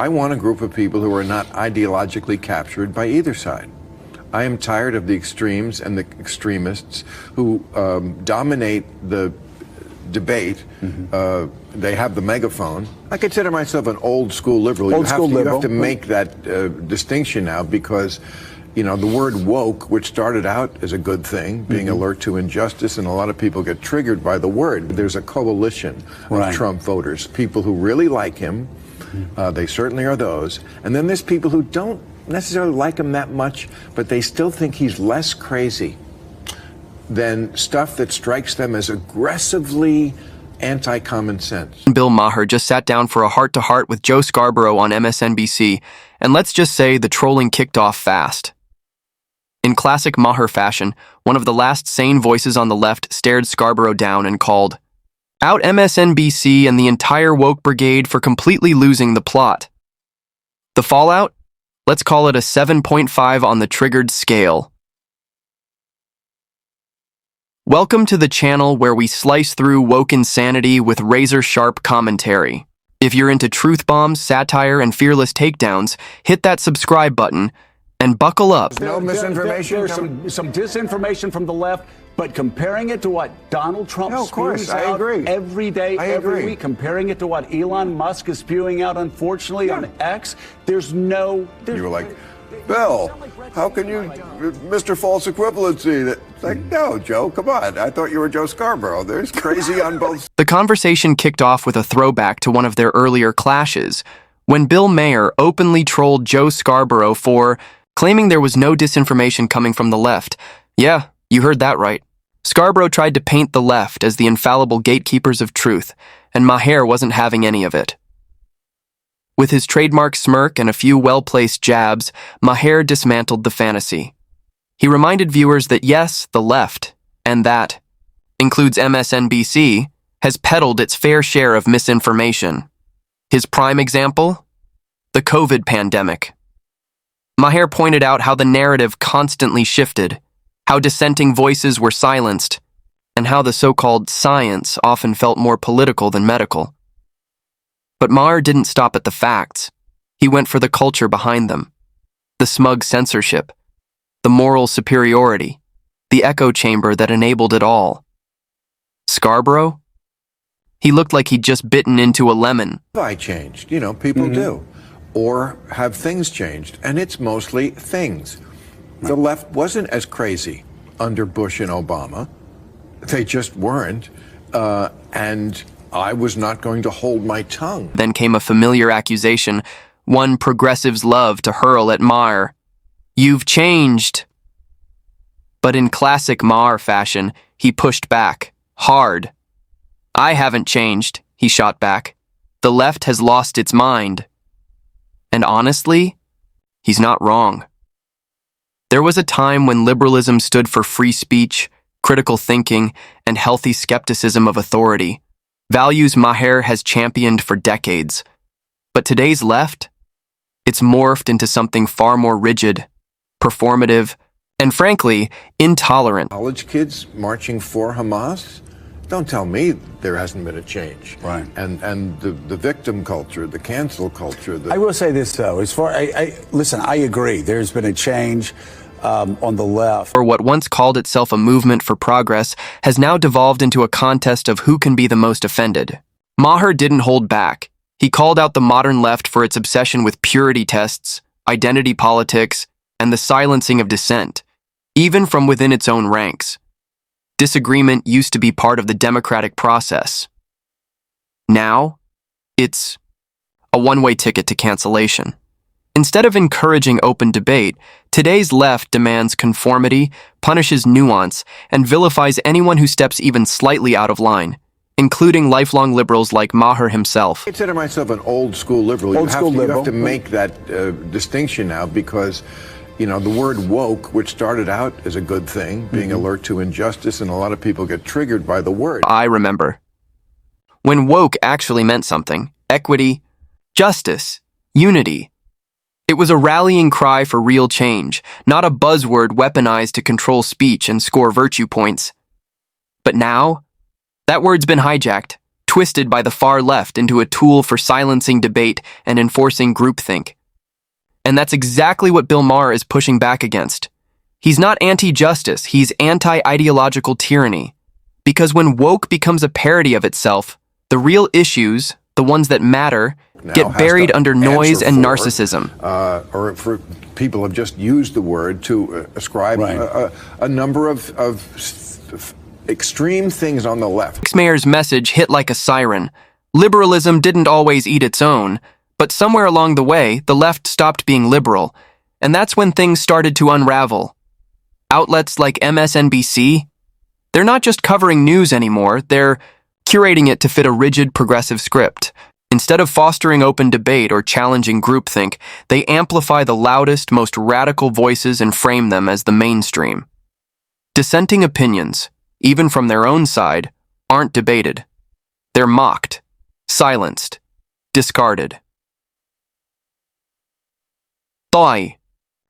I want a group of people who are not ideologically captured by either side. I am tired of the extremes and the extremists who dominate the debate. They have the megaphone. I consider myself an old school liberal. You have to make that distinction now because, you know, the word woke, which started out as a good thing, being alert to injustice, and a lot of people get triggered by the word. There's a coalition of Trump voters, people who really like him. They certainly are those. And then there's people who don't necessarily like him that much, but they still think he's less crazy than stuff that strikes them as aggressively anti-common sense. Bill Maher just sat down for a heart-to-heart with Joe Scarborough on MSNBC, and let's just say the trolling kicked off fast. In classic Maher fashion, one of the last sane voices on the left stared Scarborough down and called out MSNBC and the entire woke brigade for completely losing the plot. The fallout? Let's call it a 7.5 on the triggered scale. Welcome to the channel where we slice through woke insanity with razor-sharp commentary. If you're into truth bombs, satire, and fearless takedowns, hit that subscribe button and buckle up. No misinformation? There's some disinformation from the left, but comparing it to what Donald Trump spews out every day, every week, comparing it to what Elon Musk is spewing out, unfortunately, on X, there's no... You were like, Bill, how can you, Mr. False Equivalency? It's like, no, Joe, come on. I thought you were Joe Scarborough. There's crazy on both. The conversation kicked off with a throwback to one of their earlier clashes, when Bill Maher openly trolled Joe Scarborough for claiming there was no disinformation coming from the left. Yeah, you heard that right. Scarborough tried to paint the left as the infallible gatekeepers of truth, and Maher wasn't having any of it. With his trademark smirk and a few well-placed jabs, Maher dismantled the fantasy. He reminded viewers that yes, the left, and that includes MSNBC, has peddled its fair share of misinformation. His prime example? The COVID pandemic. Maher pointed out how the narrative constantly shifted, how dissenting voices were silenced, and how the so-called science often felt more political than medical. But Maher didn't stop at the facts. He went for the culture behind them. The smug censorship, the moral superiority, the echo chamber that enabled it all. Scarborough? He looked like he'd just bitten into a lemon. I changed, you know, people do. Or have things changed, and it's mostly things. The left wasn't as crazy under Bush and Obama. They just weren't. And I was not going to hold my tongue. Then came a familiar accusation, one progressives love to hurl at Maher. You've changed. But in classic Maher fashion, he pushed back, hard. I haven't changed, he shot back. The left has lost its mind. And honestly, he's not wrong. There was a time when liberalism stood for free speech, critical thinking, and healthy skepticism of authority, values Maher has championed for decades. But today's left? It's morphed into something far more rigid, performative, and frankly, intolerant. College kids marching for Hamas? Don't tell me there hasn't been a change. Right. And the victim culture, the cancel culture. I will say this, though. As far, listen, I agree. There's been a change on the left. Or what once called itself a movement for progress has now devolved into a contest of who can be the most offended. Maher didn't hold back. He called out the modern left for its obsession with purity tests, identity politics, and the silencing of dissent, even from within its own ranks. Disagreement used to be part of the democratic process. Now, it's a one-way ticket to cancellation. Instead of encouraging open debate, today's left demands conformity, punishes nuance, and vilifies anyone who steps even slightly out of line, including lifelong liberals like Maher himself. I consider myself an old school liberal. You have to make that distinction now because, you know, the word woke, which started out as a good thing, being alert to injustice, and a lot of people get triggered by the word. I remember when woke actually meant something: equity, justice, unity. It was a rallying cry for real change, not a buzzword weaponized to control speech and score virtue points. But now, that word's been hijacked, twisted by the far left into a tool for silencing debate and enforcing groupthink. And that's exactly what Bill Maher is pushing back against. He's not anti-justice, he's anti-ideological tyranny. Because when woke becomes a parody of itself, the real issues, the ones that matter, get buried under noise and narcissism. Or for people have just used the word to ascribe a number of extreme things on the left. Maher's message hit like a siren. Liberalism didn't always eat its own, but somewhere along the way, the left stopped being liberal, and that's when things started to unravel. Outlets like MSNBC, they're not just covering news anymore, they're curating it to fit a rigid progressive script. Instead of fostering open debate or challenging groupthink, they amplify the loudest, most radical voices and frame them as the mainstream. Dissenting opinions, even from their own side, aren't debated. They're mocked, silenced, discarded. Thai.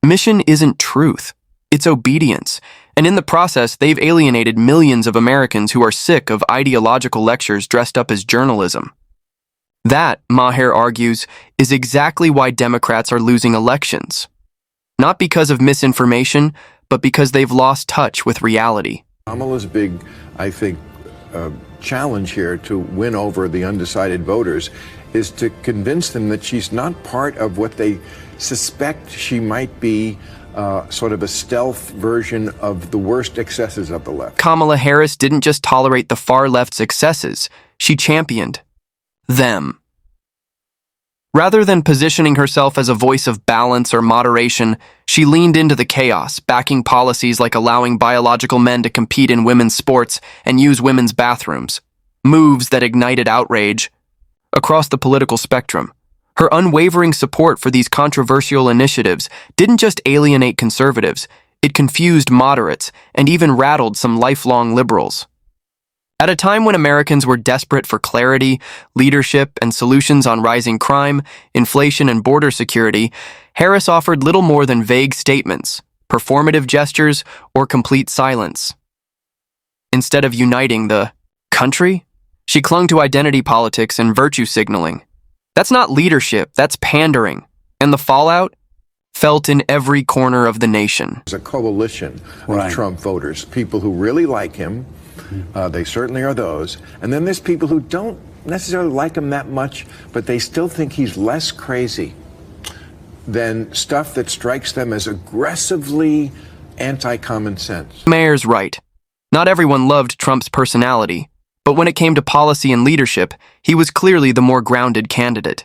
Mission isn't truth. It's obedience. And in the process, they've alienated millions of Americans who are sick of ideological lectures dressed up as journalism. That, Maher argues, is exactly why Democrats are losing elections. Not because of misinformation, but because they've lost touch with reality. Kamala's big, I think, challenge here to win over the undecided voters is to convince them that she's not part of what they suspect she might be, sort of a stealth version of the worst excesses of the left. Kamala Harris didn't just tolerate the far left's excesses, she championed them. Rather than positioning herself as a voice of balance or moderation, she leaned into the chaos, backing policies like allowing biological men to compete in women's sports and use women's bathrooms, moves that ignited outrage across the political spectrum. Her unwavering support for these controversial initiatives didn't just alienate conservatives, it confused moderates and even rattled some lifelong liberals. At a time when Americans were desperate for clarity, leadership, and solutions on rising crime, inflation, and border security, Harris offered little more than vague statements, performative gestures, or complete silence. Instead of uniting the country, she clung to identity politics and virtue signaling. That's not leadership, that's pandering. And the fallout? Felt in every corner of the nation. There's a coalition of Trump voters, people who really like him. They certainly are those. And then there's people who don't necessarily like him that much, but they still think he's less crazy than stuff that strikes them as aggressively anti-common sense. Mayor's right. Not everyone loved Trump's personality, but when it came to policy and leadership, he was clearly the more grounded candidate.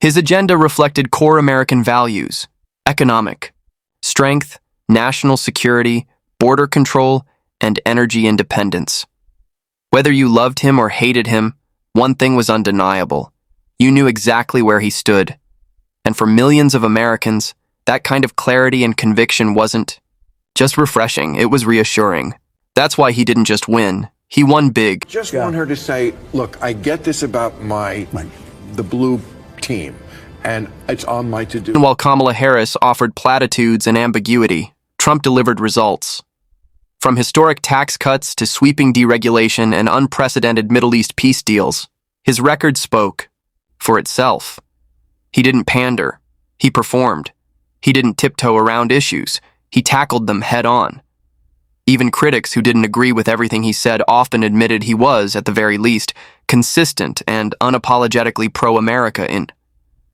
His agenda reflected core American values: economic, strength, national security, border control, and energy independence. Whether you loved him or hated him, one thing was undeniable. You knew exactly where he stood. And for millions of Americans, that kind of clarity and conviction wasn't just refreshing, it was reassuring. That's why he didn't just win. He won big. Just want her to say, look, I get this about the blue team, and it's on my to-do. And while Kamala Harris offered platitudes and ambiguity, Trump delivered results. From historic tax cuts to sweeping deregulation and unprecedented Middle East peace deals, his record spoke for itself. He didn't pander. He performed. He didn't tiptoe around issues. He tackled them head-on. Even critics who didn't agree with everything he said often admitted he was, at the very least, consistent and unapologetically pro-America. In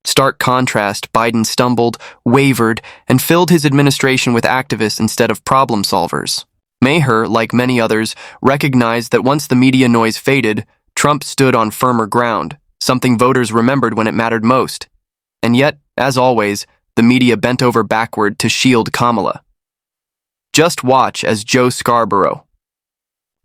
stark contrast, Biden stumbled, wavered, and filled his administration with activists instead of problem solvers. Maher, like many others, recognized that once the media noise faded, Trump stood on firmer ground, something voters remembered when it mattered most. And yet, as always, the media bent over backward to shield Kamala. Just watch as Joe Scarborough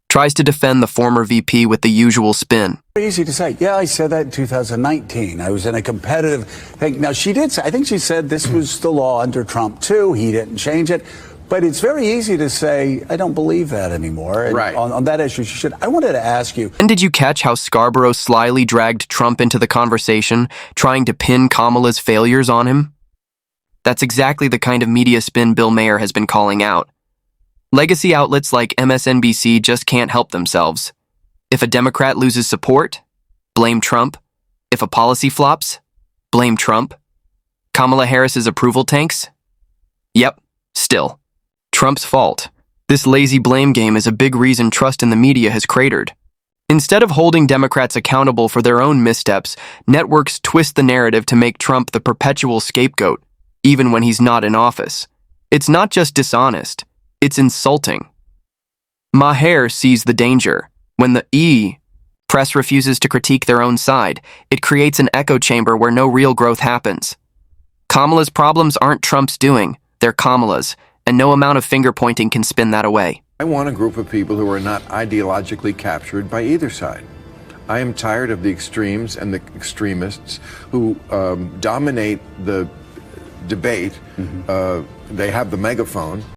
tries to defend the former VP with the usual spin. Easy to say. Yeah, I said that in 2019. I was in a competitive thing. Now, she did say, I think she said this was the law under Trump, too. He didn't change it. But it's very easy to say, I don't believe that anymore. And on that issue, she should. I wanted to ask you. And did you catch how Scarborough slyly dragged Trump into the conversation, trying to pin Kamala's failures on him? That's exactly the kind of media spin Bill Maher has been calling out. Legacy outlets like MSNBC just can't help themselves. If a Democrat loses support, blame Trump. If a policy flops, blame Trump. Kamala Harris's approval tanks? Yep, still. Trump's fault. This lazy blame game is a big reason trust in the media has cratered. Instead of holding Democrats accountable for their own missteps, networks twist the narrative to make Trump the perpetual scapegoat, even when he's not in office. It's not just dishonest, it's insulting. Maher sees the danger. When the press refuses to critique their own side, it creates an echo chamber where no real growth happens. Kamala's problems aren't Trump's doing, they're Kamala's, and no amount of finger-pointing can spin that away. I want a group of people who are not ideologically captured by either side. I am tired of the extremes and the extremists who dominate the debate. They have the megaphone.